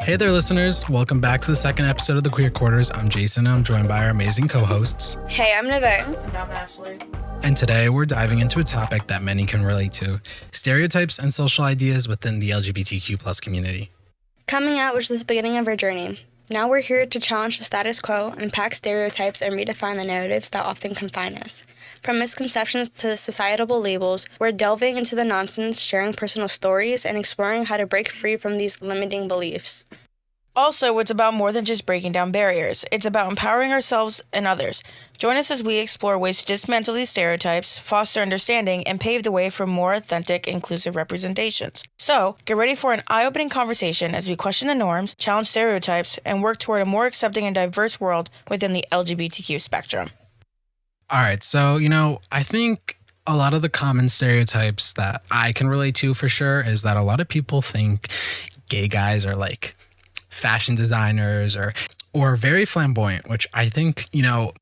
Hey there, listeners. Welcome back to the second episode of The Queer Quarters. I'm Jason, and I'm joined by our amazing co-hosts. Hey, I'm Nevaeh. And I'm Ashleigh. And today we're diving into a topic that many can relate to, stereotypes and social ideas within the LGBTQ plus community. Coming out was the beginning of our journey. Now we're here to challenge the status quo, unpack stereotypes, and redefine the narratives that often confine us. From misconceptions to societal labels, we're delving into the nonsense, sharing personal stories, and exploring how to break free from these limiting beliefs. Also, it's about more than just breaking down barriers. It's about empowering ourselves and others. Join us as we explore ways to dismantle these stereotypes, foster understanding, and pave the way for more authentic, inclusive representations. So, get ready for an eye-opening conversation as we question the norms, challenge stereotypes, and work toward a more accepting and diverse world within the LGBTQ spectrum. All right, so, I think a lot of the common stereotypes that I can relate to for sure is that a lot of people think gay guys are like fashion designers or very flamboyant, which I think,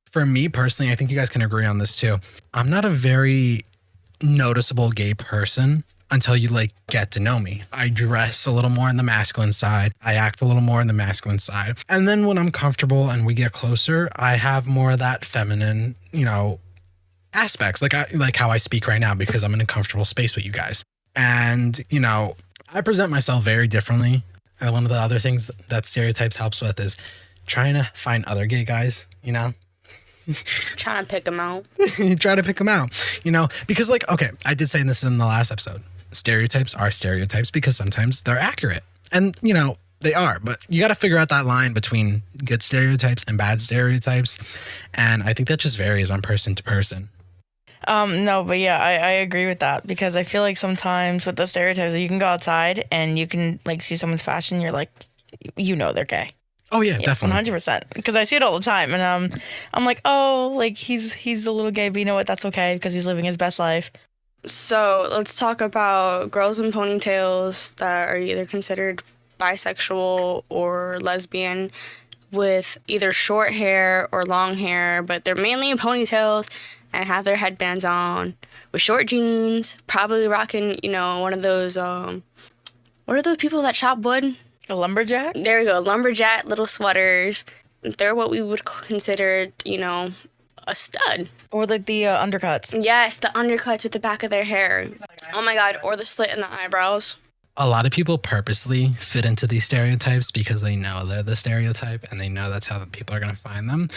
for me personally, I think you guys can agree on this too. I'm not a very noticeable gay person until you get to know me. I dress a little more on the masculine side. I act a little more on the masculine side. And then when I'm comfortable and we get closer, I have more of that feminine, aspects, like how I speak right now because I'm in a comfortable space with you guys. And, I present myself very differently. And one of the other things that stereotypes helps with is trying to find other gay guys, Trying to pick them out. You try to pick them out, because okay, I did say this in the last episode. Stereotypes are stereotypes because sometimes they're accurate. And, they are, but you got to figure out that line between good stereotypes and bad stereotypes. And I think that just varies on person to person. No, but yeah, I agree with that because I feel like sometimes with the stereotypes, you can go outside and you can see someone's fashion. You're like, they're gay. Oh yeah, definitely. 100%. Because I see it all the time. And I'm like, oh, he's a little gay, but you know what? That's okay because he's living his best life. So let's talk about girls in ponytails that are either considered bisexual or lesbian with either short hair or long hair, but they're mainly in ponytails and have their headbands on with short jeans, probably rocking, one of those, what are those people that chop wood? A lumberjack? There we go, lumberjack little sweaters. They're what we would consider, a stud. Or the undercuts. Yes, the undercuts with the back of their hair. Oh my God, or the slit in the eyebrows. A lot of people purposely fit into these stereotypes because they know they're the stereotype and they know that's how the people are going to find them.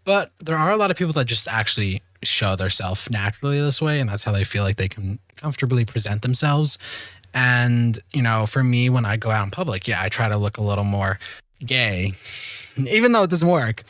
But there are a lot of people that just actually show themselves naturally this way, and that's how they feel like they can comfortably present themselves. And, for me, when I go out in public, I try to look a little more gay, even though it doesn't work.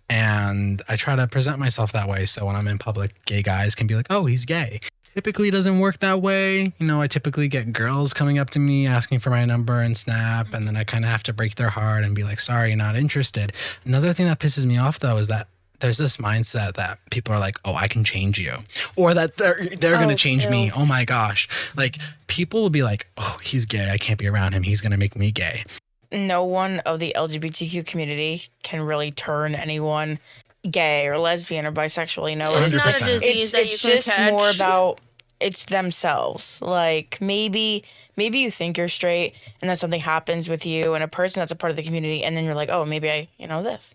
And I try to present myself that way. So when I'm in public, gay guys can be like, oh, he's gay. Typically doesn't work that way. I typically get girls coming up to me asking for my number and Snap, and then I kind of have to break their heart and be like, sorry, not interested. Another thing that pisses me off, though, is that there's this mindset that people are like, oh, I can change you, or that they're going to change me. Oh my gosh. People will be like, oh, he's gay. I can't be around him. He's going to make me gay. No one of the LGBTQ community can really turn anyone gay or lesbian or bisexual, It's not a disease that it's you can just catch. more about it's themselves. Maybe you think you're straight and then something happens with you and a person that's a part of the community, and then you're like, oh, maybe I this.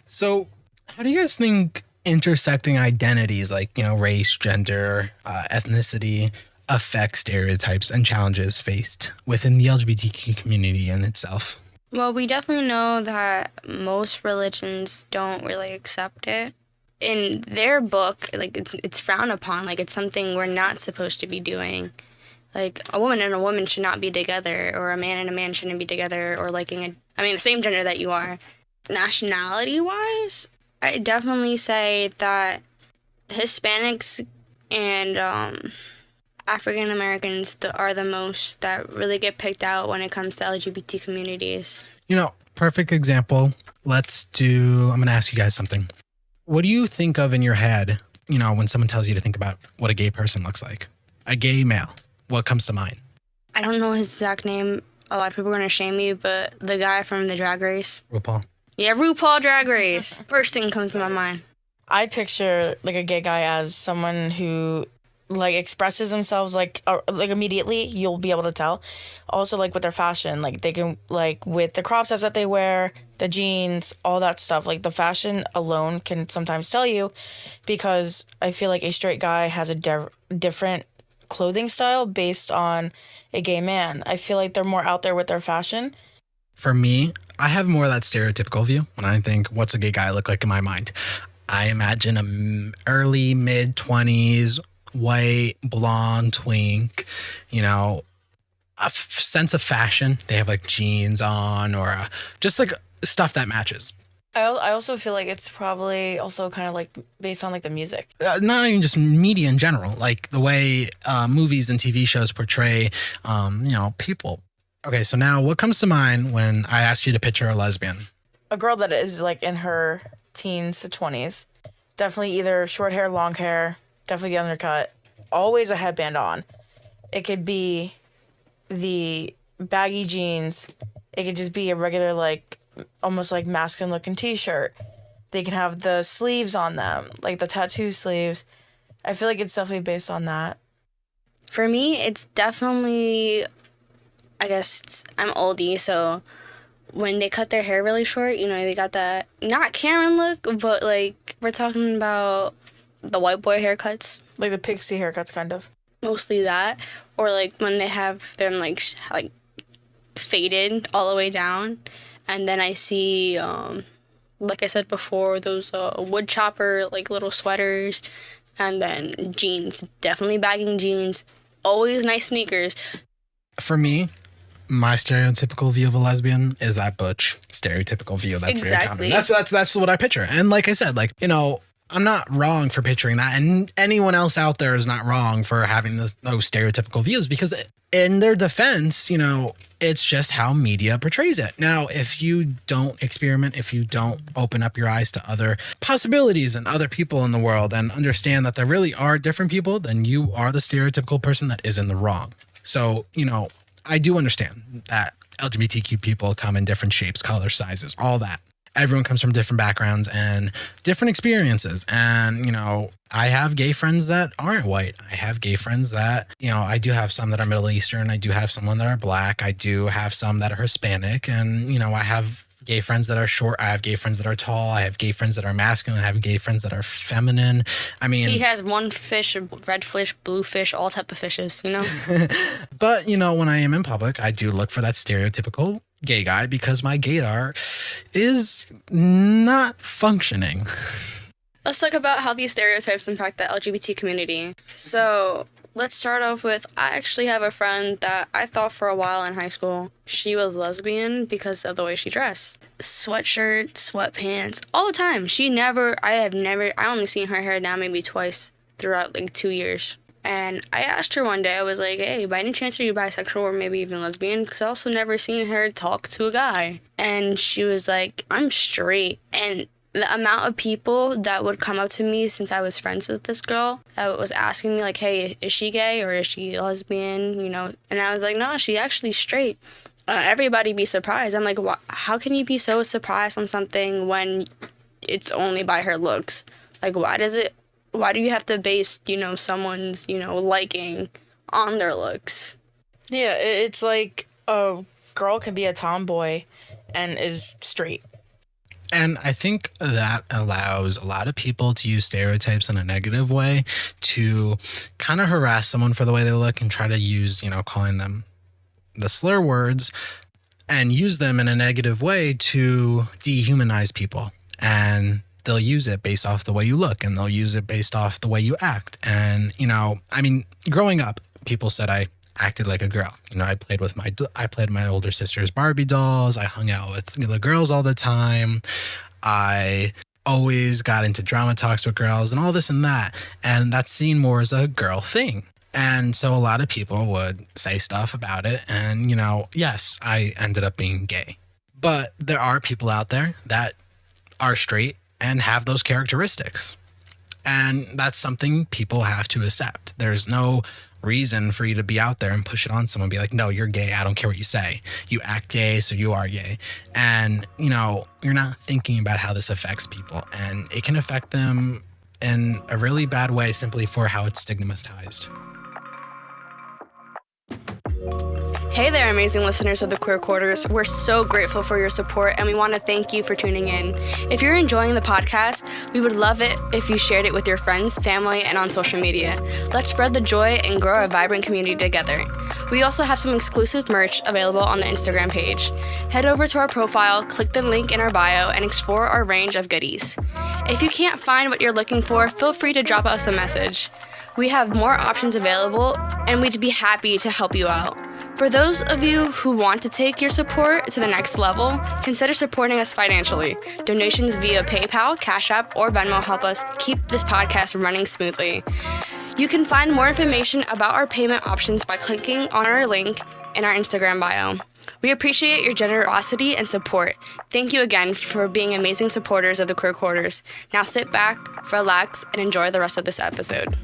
So how do you guys think intersecting identities race, gender, ethnicity affect stereotypes and challenges faced within the LGBTQ community in itself? Well, we definitely know that most religions don't really accept it. In their book, it's frowned upon. It's something we're not supposed to be doing. A woman and a woman should not be together, or a man and a man shouldn't be together, or the same gender that you are. Nationality-wise, I definitely say that Hispanics and African Americans are the most that really get picked out when it comes to LGBT communities. Perfect example. I'm going to ask you guys something. What do you think of in your head, when someone tells you to think about what a gay person looks like? A gay male. What comes to mind? I don't know his exact name. A lot of people are going to shame me, but the guy from the Drag Race. RuPaul. Yeah, RuPaul Drag Race. First thing comes to my mind. I picture a gay guy as someone who like expresses themselves like immediately, you'll be able to tell. Also, like with their fashion, like they can, like with the crop tops that they wear, the jeans, all that stuff, like the fashion alone can sometimes tell you, because I feel like a straight guy has a different clothing style based on a gay man. I feel like they're more out there with their fashion. For me, I have more of that stereotypical view when I think, what's a gay guy look like in my mind? I imagine early, mid-20s, white, blonde, twink, you know, a sense of fashion. They have like jeans on or just like stuff that matches. I also feel like it's probably also kind of like based on like the music. Not even just media in general, like the way movies and TV shows portray, people. Okay, so now what comes to mind when I ask you to picture a lesbian? A girl that is like in her teens to 20s. Definitely either short hair, long hair, definitely the undercut, always a headband on. It could be the baggy jeans. It could just be a regular, like, almost like masculine looking t-shirt. They can have the sleeves on them, like the tattoo sleeves. I feel like it's definitely based on that. For me, it's definitely, I'm oldie, so when they cut their hair really short, they got that, not Karen look, but like, we're talking about the white boy haircuts. Like the pixie haircuts, kind of. Mostly that. Or like when they have them like faded all the way down. And then I see, like I said before, those wood chopper, like little sweaters. And then jeans, definitely bagging jeans. Always nice sneakers. For me, my stereotypical view of a lesbian is that butch stereotypical view. That's exactly. Very common. That's what I picture. And like I said, I'm not wrong for picturing that, and anyone else out there is not wrong for having those stereotypical views, because in their defense, it's just how media portrays it. Now, if you don't experiment, if you don't open up your eyes to other possibilities and other people in the world and understand that there really are different people, then you are the stereotypical person that is in the wrong. So, I do understand that LGBTQ people come in different shapes, colors, sizes, all that. Everyone comes from different backgrounds and different experiences. And, I have gay friends that aren't white. I have gay friends that, I do have some that are Middle Eastern. I do have some that are Black. I do have some that are Hispanic. And, I have gay friends that are short. I have gay friends that are tall. I have gay friends that are masculine. I have gay friends that are feminine. I mean, he has one fish, red fish, blue fish, all type of fishes, But, when I am in public, I do look for that stereotypical gay guy because my gaydar is not functioning. Let's talk about how these stereotypes impact the LGBT community. So let's start off with, I actually have a friend that I thought for a while in high school she was lesbian because of the way she dressed. Sweatshirt, sweatpants, all the time. I only seen her hair down maybe twice throughout 2 years. And I asked her one day, I was like, hey, by any chance are you bisexual or maybe even lesbian? Because I also never seen her talk to a guy. And she was like, I'm straight. And the amount of people that would come up to me since I was friends with this girl that was asking me like, hey, is she gay or is she lesbian, And I was like, no, she actually straight. Everybody be surprised. I'm like, how can you be so surprised on something when it's only by her looks? Like, why do you have to base, someone's, liking on their looks? Yeah, it's like a girl can be a tomboy and is straight. And I think that allows a lot of people to use stereotypes in a negative way to kind of harass someone for the way they look and try to use, calling them the slur words and use them in a negative way to dehumanize people. And they'll use it based off the way you look, and they'll use it based off the way you act. And, growing up, people said I acted like a girl. I played my older sister's Barbie dolls. I hung out with the girls all the time. I always got into drama talks with girls and all this and that. And that's seen more as a girl thing. And so a lot of people would say stuff about it. And, yes, I ended up being gay. But there are people out there that are straight and have those characteristics. And that's something people have to accept. There's no reason for you to be out there and push it on someone, be like, no, you're gay, I don't care what you say. You act gay, so you are gay. And, you're not thinking about how this affects people. And it can affect them in a really bad way simply for how it's stigmatized. Hey there, amazing listeners of the Queer Quarters. We're so grateful for your support, and we want to thank you for tuning in. If you're enjoying the podcast, we would love it if you shared it with your friends, family, and on social media. Let's spread the joy and grow a vibrant community together. We also have some exclusive merch available on the Instagram page. Head over to our profile, click the link in our bio, and explore our range of goodies. If you can't find what you're looking for, feel free to drop us a message. We have more options available, and we'd be happy to help you out. For those of you who want to take your support to the next level, consider supporting us financially. Donations via PayPal, Cash App, or Venmo help us keep this podcast running smoothly. You can find more information about our payment options by clicking on our link in our Instagram bio. We appreciate your generosity and support. Thank you again for being amazing supporters of the Queer Quarters. Now sit back, relax, and enjoy the rest of this episode.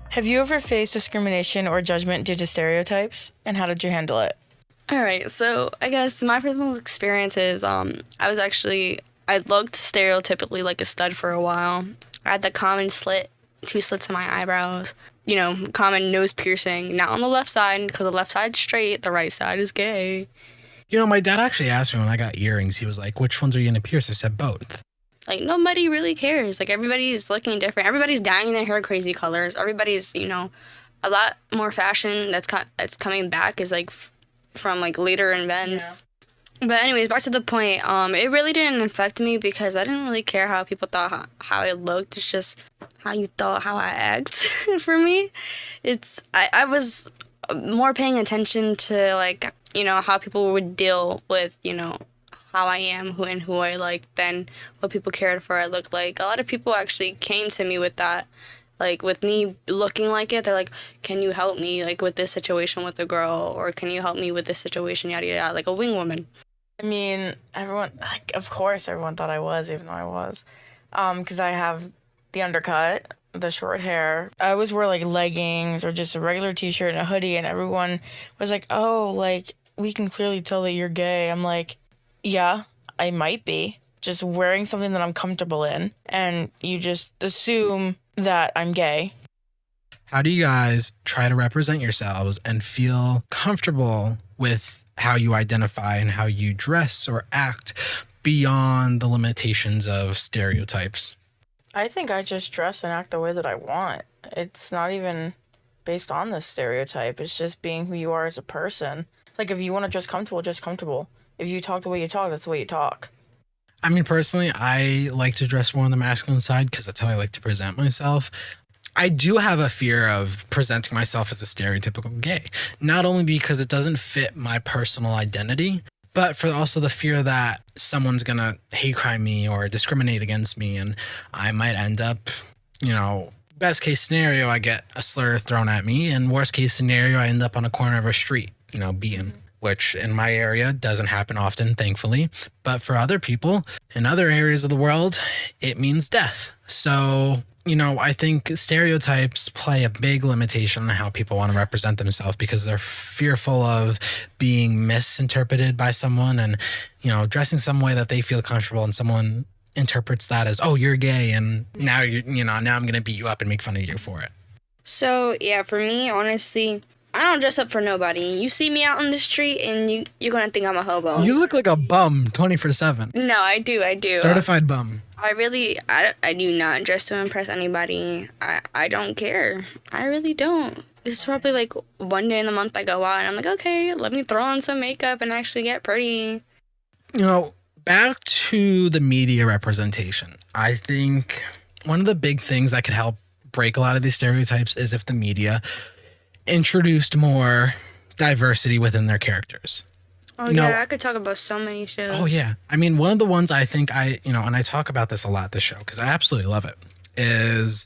Have you ever faced discrimination or judgment due to stereotypes? And how did you handle it? All right, so I guess my personal experience is I looked stereotypically like a stud for a while. I had the common two slits in my eyebrows, common nose piercing, not on the left side because the left side's straight, the right side is gay. My dad actually asked me when I got earrings, he was like, which ones are you going to pierce? I said both. Like, nobody really cares. Like, everybody's looking different. Everybody's dyeing their hair crazy colors. Everybody's, a lot more fashion that's coming back is, like, from, like, later events. Yeah. But anyways, back to the point. It really didn't affect me because I didn't really care how people thought how I looked. It's just how you thought how I act for me. I was more paying attention to, like, how people would deal with, how I am who I like than what people cared for I look like. A lot of people actually came to me with that, like with me looking like it. They're like, can you help me like with this situation with a girl, or can you help me with this situation, yada yada, like a wing woman. I mean, of course everyone thought I was, even though I was, because I have the undercut, the short hair. I always wore like leggings or just a regular t-shirt and a hoodie, and everyone was like, oh, like we can clearly tell that you're gay. I'm like, yeah, I might be. Just wearing something that I'm comfortable in, and you just assume that I'm gay. How do you guys try to represent yourselves and feel comfortable with how you identify and how you dress or act beyond the limitations of stereotypes? I think I just dress and act the way that I want. It's not even based on the stereotype. It's just being who you are as a person. Like, if you want to dress comfortable, just comfortable. If you talk the way you talk, that's the way you talk. I mean, personally, I like to dress more on the masculine side because that's how I like to present myself. I do have a fear of presenting myself as a stereotypical gay, not only because it doesn't fit my personal identity, but for also the fear that someone's going to hate crime me or discriminate against me, and I might end up, best case scenario, I get a slur thrown at me, and worst case scenario, I end up on a corner of a street, beaten. Which in my area doesn't happen often, thankfully. But for other people in other areas of the world, it means death. So, I think stereotypes play a big limitation on how people want to represent themselves because they're fearful of being misinterpreted by someone and, dressing some way that they feel comfortable, and someone interprets that as, oh, you're gay, and now now I'm going to beat you up and make fun of you for it. So, yeah, for me, honestly, I don't dress up for nobody. You see me out on the street and you're going to think I'm a hobo. You look like a bum 24/7. No, I do. Certified bum. I do not dress to impress anybody. I don't care. I really don't. This is probably like one day in the month I go out and I'm like, okay, let me throw on some makeup and actually get pretty. Back to the media representation. I think one of the big things that could help break a lot of these stereotypes is if the media introduced more diversity within their characters. Oh, yeah, I could talk about so many shows. Oh, yeah. I mean, one of the ones I think and I talk about this a lot, this show, because I absolutely love it, is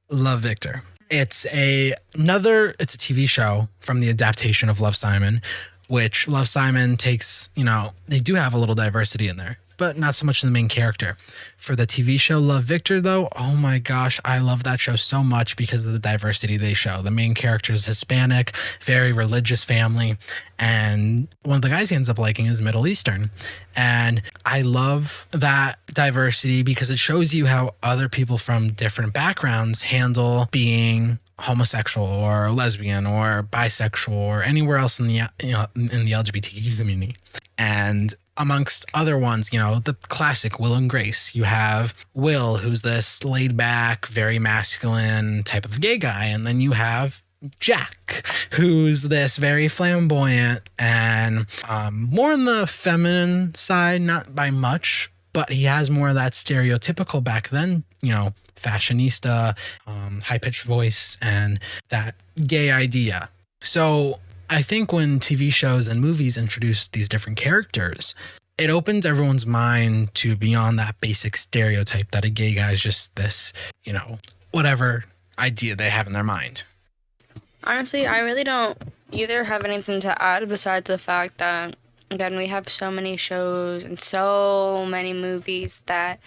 Love, Victor. It's a TV show from the adaptation of Love, Simon, which Love, Simon takes, they do have a little diversity in there. but not so much in the main character. For the TV show Love, Victor, though, oh my gosh, I love that show so much because of the diversity they show. The main character is Hispanic, very religious family, and one of the guys he ends up liking is Middle Eastern. And I love that diversity because it shows you how other people from different backgrounds handle being homosexual or lesbian or bisexual or anywhere else in the in the LGBTQ community. And amongst other ones, the classic Will and Grace. You have Will, who's this laid back, very masculine type of gay guy, and then you have Jack, who's this very flamboyant and more on the feminine side, not by much, but he has more of that stereotypical back then, fashionista, high-pitched voice, and that gay idea. So I think when TV shows and movies introduce these different characters, it opens everyone's mind to beyond that basic stereotype that a gay guy is just this, whatever idea they have in their mind. Honestly, I really don't either have anything to add besides the fact that, again, we have so many shows and so many movies that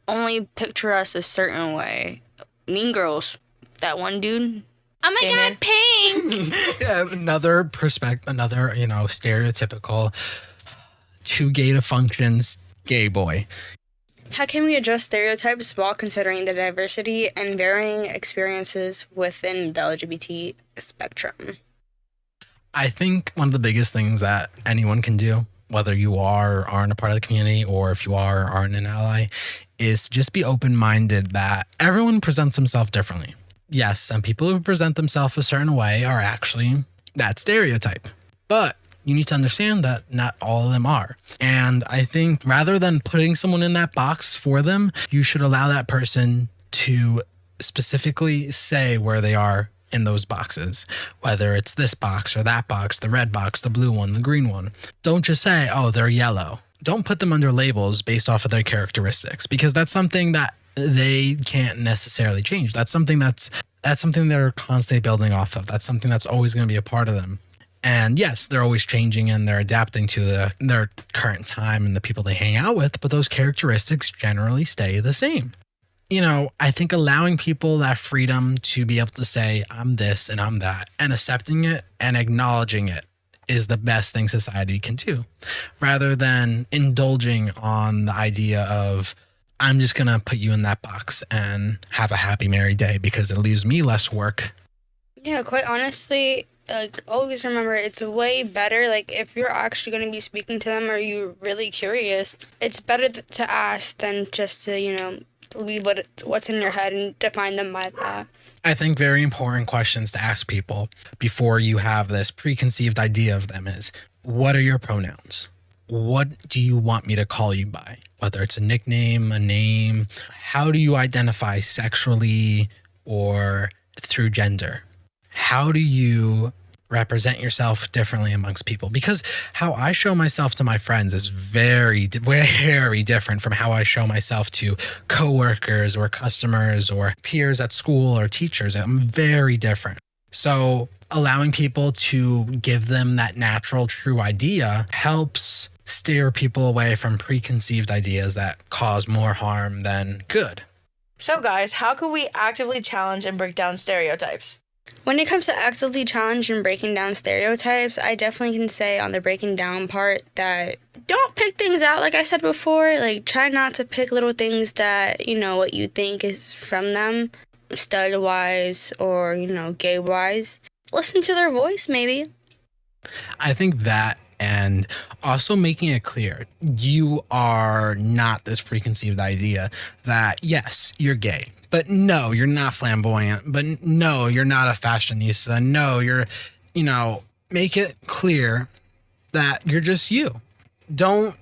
only picture us a certain way. Mean Girls, that one dude. Oh my Damien. God, Pink! Yeah, another stereotypical too gay to functions gay boy. How can we address stereotypes while considering the diversity and varying experiences within the LGBT spectrum? I think one of the biggest things that anyone can do, whether you are or aren't a part of the community, or if you are or aren't an ally, is to just be open-minded that everyone presents themselves differently. Yes, some people who present themselves a certain way are actually that stereotype. But you need to understand that not all of them are. And I think rather than putting someone in that box for them, you should allow that person to specifically say where they are in those boxes, whether it's this box or that box, the red box, the blue one, the green one. Don't just say, oh, they're yellow. Don't put them under labels based off of their characteristics, because that's something that they can't necessarily change. That's something they're constantly building off of. That's something that's always going to be a part of them. And yes, they're always changing and they're adapting to their current time and the people they hang out with, but those characteristics generally stay the same. I think allowing people that freedom to be able to say, I'm this and I'm that, and accepting it and acknowledging it is the best thing society can do, rather than indulging on the idea of, I'm just going to put you in that box and have a happy, merry day because it leaves me less work. Yeah, quite honestly, always remember, it's way better, if you're actually going to be speaking to them or you're really curious, it's better to ask than just to, leave what's in your head and define them by that. I think very important questions to ask people before you have this preconceived idea of them is, what are your pronouns? What do you want me to call you by? Whether it's a nickname, a name, how do you identify sexually or through gender? How do you represent yourself differently amongst people? Because how I show myself to my friends is very, very different from how I show myself to coworkers or customers or peers at school or teachers. I'm very different. So allowing people to give them that natural, true idea helps steer people away from preconceived ideas that cause more harm than good. So guys, how can we actively challenge and break down stereotypes? When it comes to actively challenging and breaking down stereotypes, I definitely can say on the breaking down part that don't pick things out, like I said before. Try not to pick little things that, what you think is from them, stud-wise or, gay-wise. Listen to their voice, maybe. I think that, and also making it clear, you are not this preconceived idea that, yes, you're gay. But no, you're not flamboyant. But no, you're not a fashionista. No, you're, make it clear that you're just you. Don't,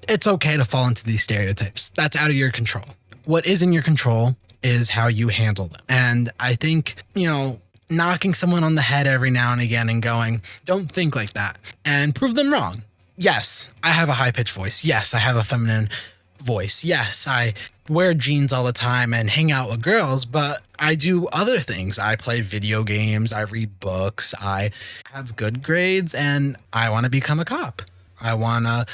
it's okay to fall into these stereotypes. That's out of your control. What is in your control is how you handle them. And I think, knocking someone on the head every now and again and going, don't think like that, and prove them wrong. Yes, I have a high-pitched voice. Yes, I have a feminine voice. Yes, I wear jeans all the time and hang out with girls, but I do other things. I play video games, I read books, I have good grades, and I want to become a cop. I want to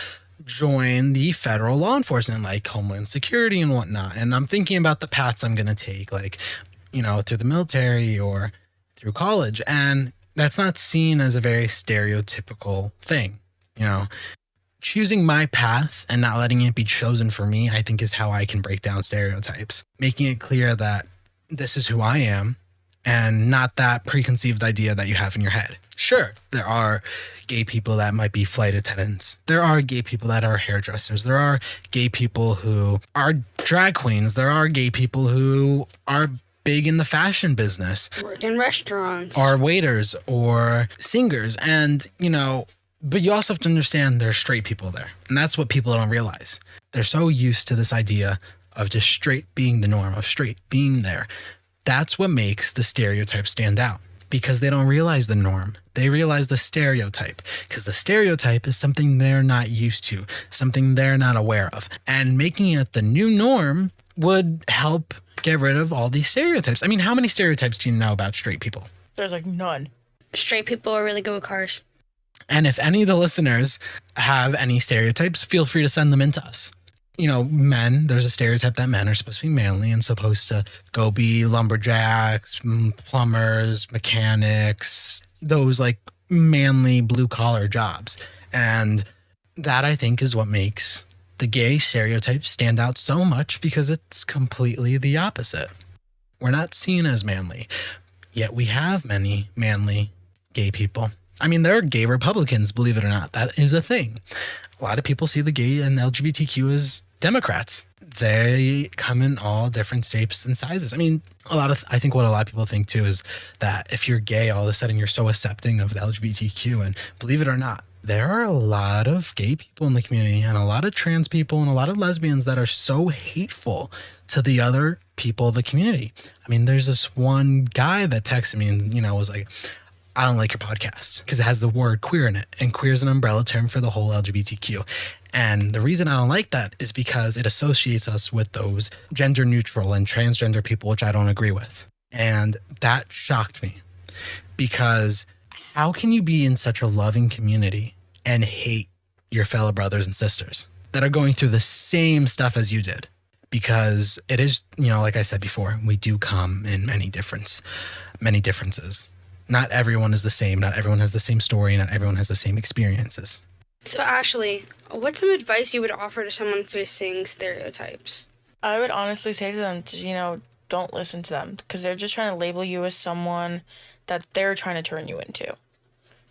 join the federal law enforcement, like Homeland Security and whatnot. And I'm thinking about the paths I'm going to take, like, through the military or through college. And that's not seen as a very stereotypical thing. Choosing my path and not letting it be chosen for me, I think, is how I can break down stereotypes, making it clear that this is who I am and not that preconceived idea that you have in your head. Sure, there are gay people that might be flight attendants. There are gay people that are hairdressers. There are gay people who are drag queens. There are gay people who are big in the fashion business. Work in restaurants. Or waiters or singers. And, but you also have to understand there's straight people there. And that's what people don't realize. They're so used to this idea of just straight being the norm, of straight being there. That's what makes the stereotype stand out, because they don't realize the norm. They realize the stereotype, because the stereotype is something they're not used to, something they're not aware of. And making it the new norm would help get rid of all these stereotypes. I mean, how many stereotypes do you know about straight people? There's like none. Straight people are really good with cars. And if any of the listeners have any stereotypes, feel free to send them in to us. Men, there's a stereotype that men are supposed to be manly and supposed to go be lumberjacks, plumbers, mechanics, those like manly blue collar jobs. And that, I think, is what makes the gay stereotype stand out so much, because it's completely the opposite. We're not seen as manly, yet we have many manly gay people. I mean, there are gay Republicans, believe it or not. That is a thing. A lot of people see the gay and LGBTQ as Democrats. They come in all different shapes and sizes. I mean, I think what a lot of people think too is that if you're gay, all of a sudden you're so accepting of the LGBTQ. And believe it or not, there are a lot of gay people in the community and a lot of trans people and a lot of lesbians that are so hateful to the other people of the community. I mean, there's this one guy that texted me and, was like, I don't like your podcast because it has the word queer in it, and queer is an umbrella term for the whole LGBTQ. And the reason I don't like that is because it associates us with those gender neutral and transgender people, which I don't agree with. And that shocked me, because how can you be in such a loving community and hate your fellow brothers and sisters that are going through the same stuff as you did? Because it is, like I said before, we do come in many differences. Not everyone is the same. Not everyone has the same story. Not everyone has the same experiences. So, Ashleigh, what's some advice you would offer to someone facing stereotypes? I would honestly say to them, don't listen to them, because they're just trying to label you as someone that they're trying to turn you into.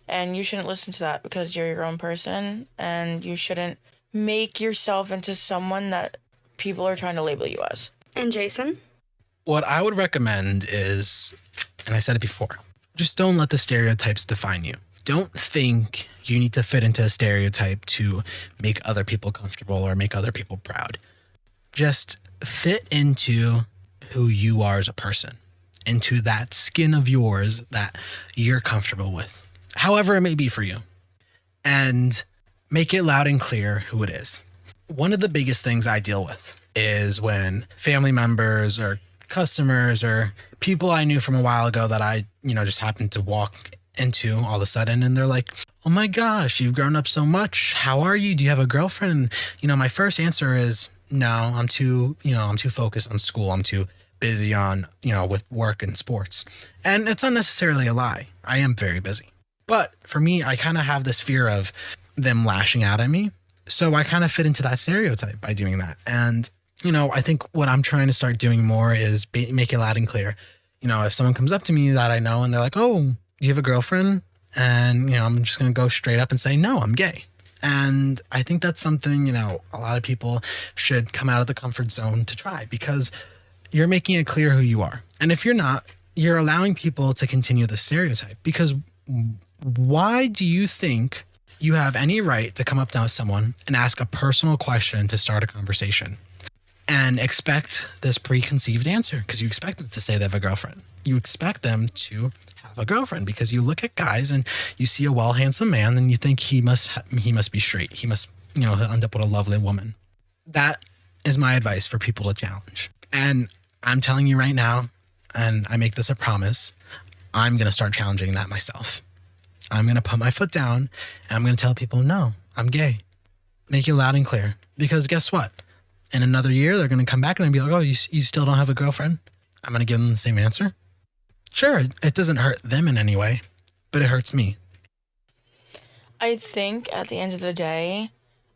And you shouldn't listen to that, because you're your own person, and you shouldn't make yourself into someone that people are trying to label you as. And Jason? What I would recommend is, and I said it before, just don't let the stereotypes define you. Don't think you need to fit into a stereotype to make other people comfortable or make other people proud. Just fit into who you are as a person, into that skin of yours that you're comfortable with, however it may be for you, and make it loud and clear who it is. One of the biggest things I deal with is when family members or customers or people I knew from a while ago that I, just happened to walk into all of a sudden, and they're like, oh my gosh, you've grown up so much. How are you? Do you have a girlfriend? My first answer is no, I'm too focused on school. I'm too busy on, with work and sports. And it's not necessarily a lie. I am very busy. But for me, I kind of have this fear of them lashing out at me. So I kind of fit into that stereotype by doing that. And I think what I'm trying to start doing more is make it loud and clear. If someone comes up to me that I know and they're like, oh, do you have a girlfriend? And, I'm just going to go straight up and say, no, I'm gay. And I think that's something, a lot of people should come out of the comfort zone to try, because you're making it clear who you are. And if you're not, you're allowing people to continue the stereotype, because why do you think you have any right to come up to someone and ask a personal question to start a conversation and expect this preconceived answer? Because you expect them to say they have a girlfriend. You expect them to have a girlfriend because you look at guys and you see a well, handsome man and you think he must be straight. He must, he'll end up with a lovely woman. That is my advice for people to challenge. And I'm telling you right now, and I make this a promise, I'm going to start challenging that myself. I'm going to put my foot down and I'm going to tell people, no, I'm gay. Make it loud and clear. Because guess what? In another year, they're going to come back and be like, oh, you still don't have a girlfriend? I'm going to give them the same answer. Sure, it doesn't hurt them in any way, but it hurts me. I think at the end of the day,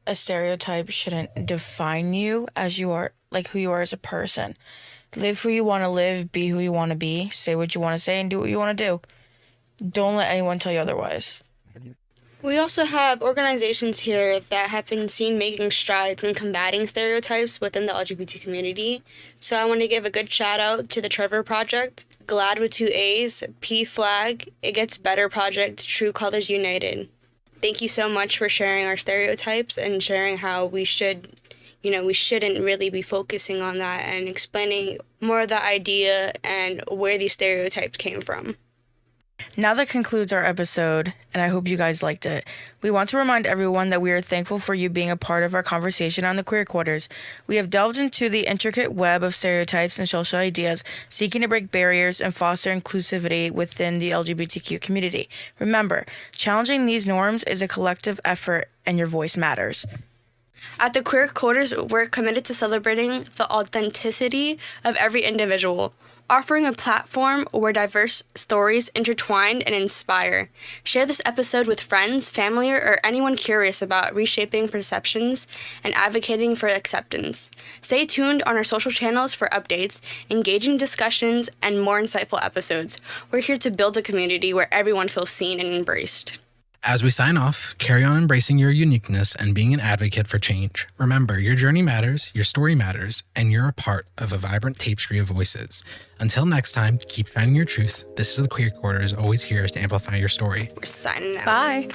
a stereotype shouldn't define you as you are, like who you are as a person. Live who you want to live, be who you want to be, say what you want to say, and do what you want to do. Don't let anyone tell you otherwise. We also have organizations here that have been seen making strides in combating stereotypes within the LGBT community. So I want to give a good shout out to the Trevor Project, GLAD with 2 A's, P Flag, It Gets Better Project, True Colors United. Thank you so much for sharing our stereotypes and sharing how we shouldn't really be focusing on that and explaining more of the idea and where these stereotypes came from. Now that concludes our episode, and I hope you guys liked it. We want to remind everyone that we are thankful for you being a part of our conversation on the Queer Quarters. We have delved into the intricate web of stereotypes and social ideas, seeking to break barriers and foster inclusivity within the LGBTQ community. Remember, challenging these norms is a collective effort, and your voice matters. At the Queer Quarters, we're committed to celebrating the authenticity of every individual, offering a platform where diverse stories intertwine and inspire. Share this episode with friends, family, or anyone curious about reshaping perceptions and advocating for acceptance. Stay tuned on our social channels for updates, engaging discussions, and more insightful episodes. We're here to build a community where everyone feels seen and embraced. As we sign off, carry on embracing your uniqueness and being an advocate for change. Remember, your journey matters, your story matters, and you're a part of a vibrant tapestry of voices. Until next time, keep finding your truth. This is the Queer Quarters, always here to amplify your story. We're signing out. Bye.